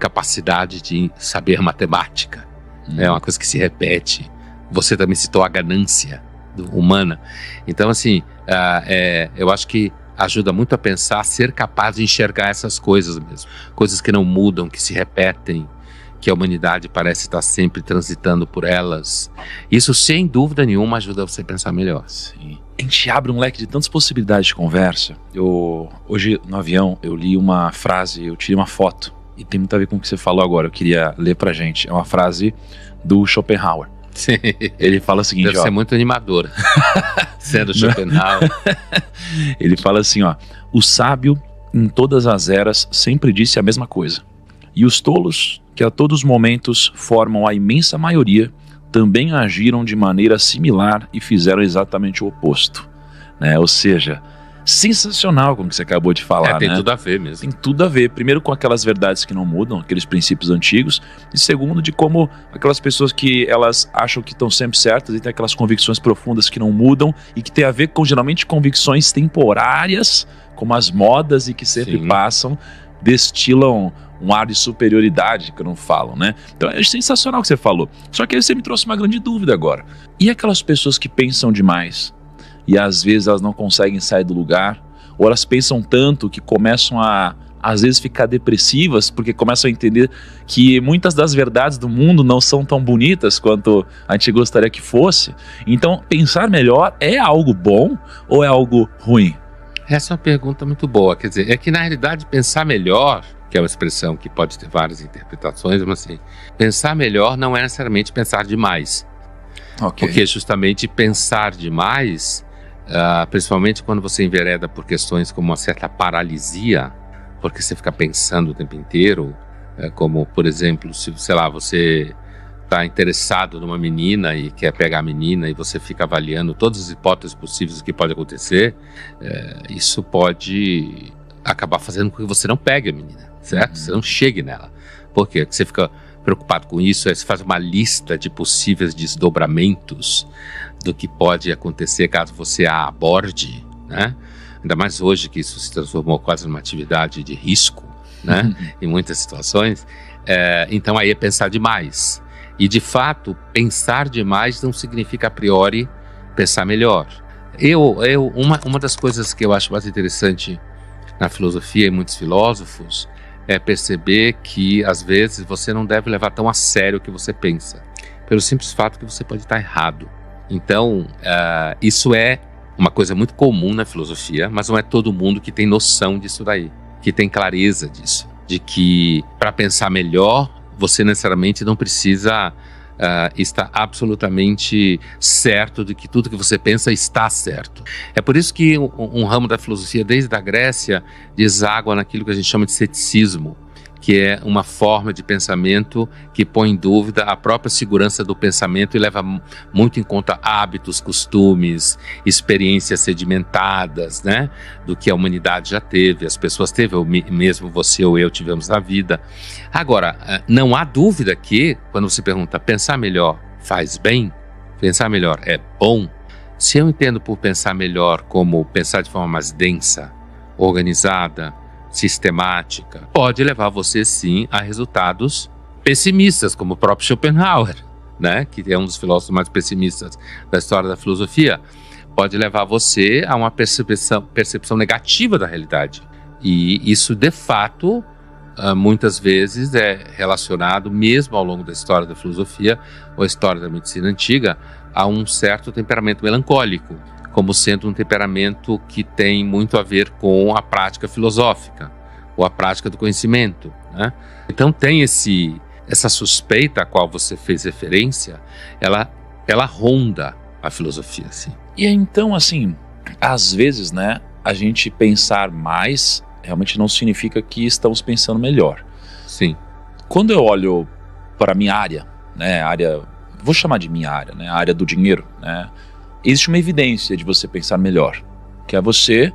capacidade de saber matemática. É uma coisa que se repete. Você também citou a ganância humana. Então, assim, eu acho que ajuda muito a pensar, ser capaz de enxergar essas coisas mesmo. Coisas que não mudam, que se repetem, que a humanidade parece estar sempre transitando por elas. Isso, sem dúvida nenhuma, ajuda você a pensar melhor. Sim. A gente abre um leque de tantas possibilidades de conversa. Hoje, no avião, eu li uma frase, eu tirei uma foto, e tem muito a ver com o que você falou agora, eu queria ler pra gente. É uma frase do Schopenhauer. Sim. Ele fala o seguinte, deve ser muito animador, sendo Schopenhauer. Ele fala assim, o sábio, em todas as eras, sempre disse a mesma coisa. E os tolos, que a todos os momentos formam a imensa maioria, também agiram de maneira similar e fizeram exatamente o oposto. Né? Ou seja, sensacional como você acabou de falar. Tem né? tudo a ver mesmo. Tem tudo a ver. Primeiro com aquelas verdades que não mudam, aqueles princípios antigos. E segundo de como aquelas pessoas que elas acham que estão sempre certas e têm aquelas convicções profundas que não mudam e que tem a ver com geralmente convicções temporárias, como as modas e que sempre passam, destilam um ar de superioridade que não falam, né? Então é sensacional o que você falou. Só que aí você me trouxe uma grande dúvida agora. E aquelas pessoas que pensam demais e às vezes elas não conseguem sair do lugar, ou elas pensam tanto que começam a às vezes ficar depressivas porque começam a entender que muitas das verdades do mundo não são tão bonitas quanto a gente gostaria que fosse. Então pensar melhor é algo bom ou é algo ruim? Essa é uma pergunta muito boa. Quer dizer, é que na realidade pensar melhor, que é uma expressão que pode ter várias interpretações, mas assim, pensar melhor não é necessariamente pensar demais. Okay. Porque justamente pensar demais, principalmente quando você envereda por questões como uma certa paralisia, porque você fica pensando o tempo inteiro, como, por exemplo, se, sei lá, você está interessado numa menina e quer pegar a menina e você fica avaliando todas as hipóteses possíveis do que pode acontecer, isso pode acabar fazendo com que você não pegue a menina, certo? Você não chegue nela. Por quê? Porque você fica preocupado com isso, você faz uma lista de possíveis desdobramentos do que pode acontecer caso você a aborde, né? Ainda mais hoje que isso se transformou quase numa atividade de risco, né? Em muitas situações. Então aí é pensar demais. E de fato, pensar demais não significa a priori pensar melhor. Uma das coisas que eu acho mais interessante na filosofia e muitos filósofos é perceber que às vezes você não deve levar tão a sério o que você pensa, pelo simples fato que você pode estar errado. Então, isso é uma coisa muito comum na filosofia, mas não é todo mundo que tem noção disso daí, que tem clareza disso, de que para pensar melhor, você necessariamente não precisa estar absolutamente certo de que tudo que você pensa está certo. É por isso que um ramo da filosofia, desde a Grécia, deságua naquilo que a gente chama de ceticismo, que é uma forma de pensamento que põe em dúvida a própria segurança do pensamento e leva muito em conta hábitos, costumes, experiências sedimentadas, né, do que a humanidade já teve, as pessoas teve, ou mesmo você ou eu tivemos na vida. Agora, não há dúvida que, quando você pergunta, pensar melhor faz bem? Pensar melhor é bom? Se eu entendo por pensar melhor como pensar de forma mais densa, organizada, sistemática, pode levar você sim a resultados pessimistas, como o próprio Schopenhauer, né, que é um dos filósofos mais pessimistas da história da filosofia. Pode levar você a uma percepção negativa da realidade. E isso, de fato, muitas vezes é relacionado, mesmo ao longo da história da filosofia ou a história da medicina antiga, a um certo temperamento melancólico, como sendo um temperamento que tem muito a ver com a prática filosófica, ou a prática do conhecimento, né? Então tem essa suspeita a qual você fez referência, ela ronda a filosofia, assim. E então, assim, às vezes, né, a gente pensar mais realmente não significa que estamos pensando melhor. Sim. Quando eu olho para a minha área, né, vou chamar de minha área, né, a área do dinheiro, né, existe uma evidência de você pensar melhor, que é você,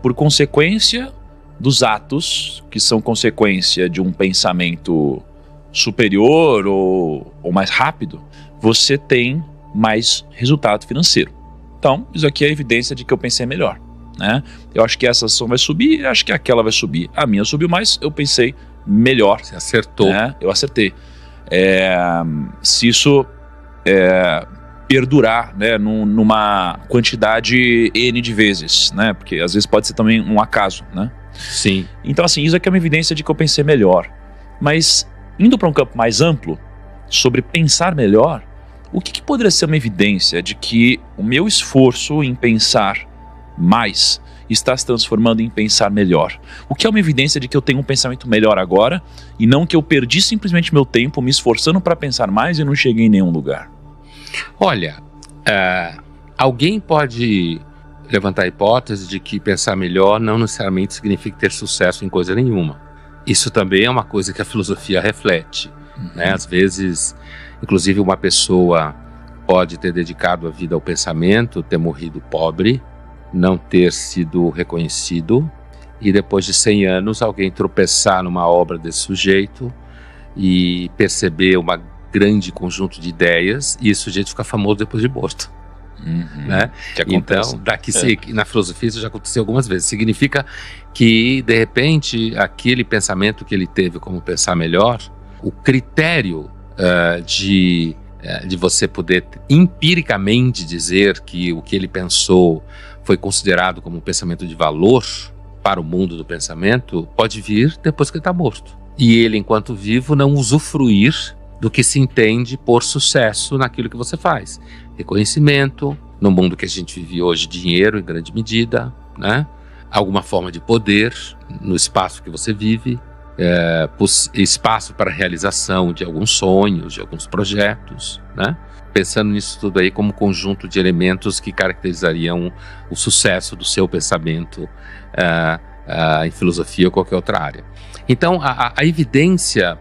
por consequência dos atos que são consequência de um pensamento superior ou mais rápido, você tem mais resultado financeiro. Então, isso aqui é a evidência de que eu pensei melhor, né? Eu acho que essa ação vai subir, acho que aquela vai subir. A minha subiu mais, eu pensei melhor. Você acertou. Né? Eu acertei. Se isso perdurar, né, numa quantidade N de vezes, né? Porque às vezes pode ser também um acaso, né? Sim. Então, assim, isso aqui é uma evidência de que eu pensei melhor. Mas, indo para um campo mais amplo, sobre pensar melhor, o que poderia ser uma evidência de que o meu esforço em pensar mais está se transformando em pensar melhor? O que é uma evidência de que eu tenho um pensamento melhor agora e não que eu perdi simplesmente meu tempo me esforçando para pensar mais e não cheguei em nenhum lugar? Olha, alguém pode levantar a hipótese de que pensar melhor não necessariamente significa ter sucesso em coisa nenhuma. Isso também é uma coisa que a filosofia reflete, né? Às vezes, inclusive, uma pessoa pode ter dedicado a vida ao pensamento, ter morrido pobre, não ter sido reconhecido, e depois de 100 anos alguém tropeçar numa obra desse sujeito e perceber uma grande conjunto de ideias, e esse sujeito ficar famoso depois de morto. Né? Então, na filosofia isso já aconteceu algumas vezes. Significa que, de repente, aquele pensamento que ele teve como pensar melhor, o critério de você poder empiricamente dizer que o que ele pensou foi considerado como um pensamento de valor para o mundo do pensamento, pode vir depois que ele está morto. E ele, enquanto vivo, não usufruir do que se entende por sucesso naquilo que você faz. Reconhecimento, no mundo que a gente vive hoje, dinheiro em grande medida, né? Alguma forma de poder no espaço que você vive, espaço para a realização de alguns sonhos, de alguns projetos, né? Pensando nisso tudo aí como um conjunto de elementos que caracterizariam o sucesso do seu pensamento em filosofia ou qualquer outra área. Então, a evidência